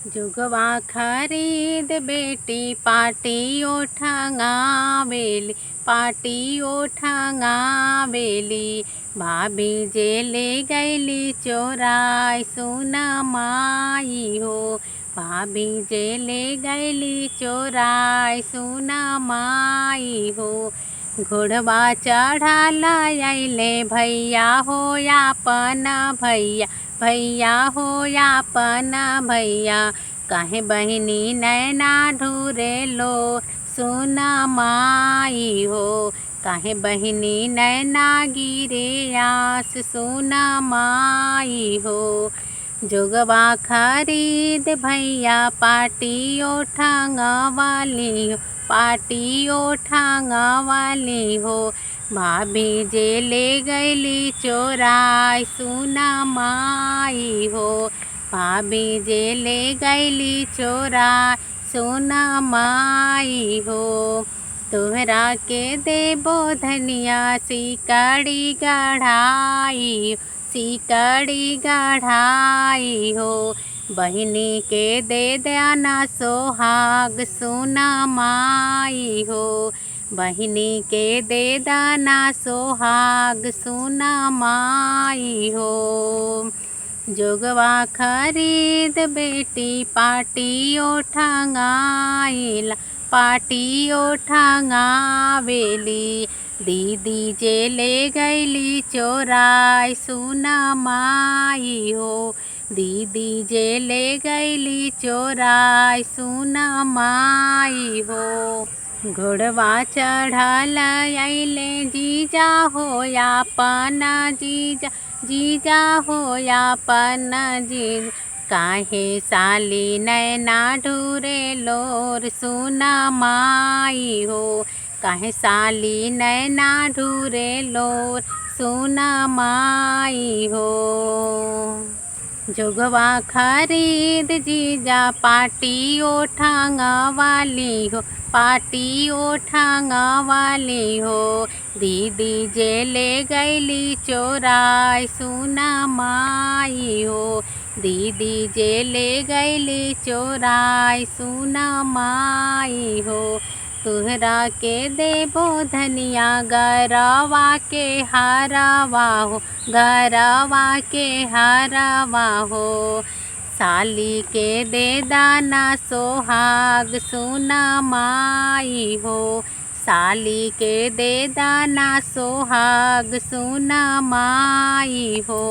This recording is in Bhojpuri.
जुगवा खरीद बेटी पाटियो ठंगावेली, पाटियो ठंगावेली। भाभी जे ले गईली चोराई सुन माई हो, भाभी जे ले गईली चोराई सुन माई हो। घोड़वा चढ़ाल अइले भैया हो आपन भैया, भैया हो आपन भैया। काहे बहिनी नैना ढूरे लो सुन माई हो, काहे बहिनी नैना गिरे आस सुन माई हो। जोगवा खरीद भैया पाटियो ठंगवाली हो, पाटियो ठंगवाली हो। भाभी जे ले गईली चोराई सुन माई हो, भाभी जे ले गईली चोराई सुन माई हो। तोहरा के देबो धनिया सिकड़ी गढ़ाई, सिकड़ी गढ़ाई हो। बहिनी के दे देना सोहाग सुन माई हो, बहिनी के दे देना सोहाग सुन माई हो। जोगवा खरीद बेटी पाटियो ठंगाइला, पाटियो ठंगावेली। दीदी जे ले गईली चोराई सुन माई हो, दीदी जे ले गईली चोराई सुन माई हो। घोड़वा चढ़ल अइले जीजा हो आपन जीजा, जीजा हो आपन जीजा। काहे साली नैना ढूरे लोर सुन माई हो, काहे साली नैना ढूरे लोर सुन माई हो। जोगवा खरीद जीजा पाटियो ठंगवाली हो, पाटियो ठंगवाली हो। दीदी जे ले गईली चोराई सुन माई हो, दीदी जे ले गईली चोराई सुन माई हो। तुहरा के देबो धनिया गरवा के हारवा हो, गरवा के हारवा हो। साली के दे दाना सोहाग सुन माई हो, साली के दे दाना सोहाग सुन माई हो।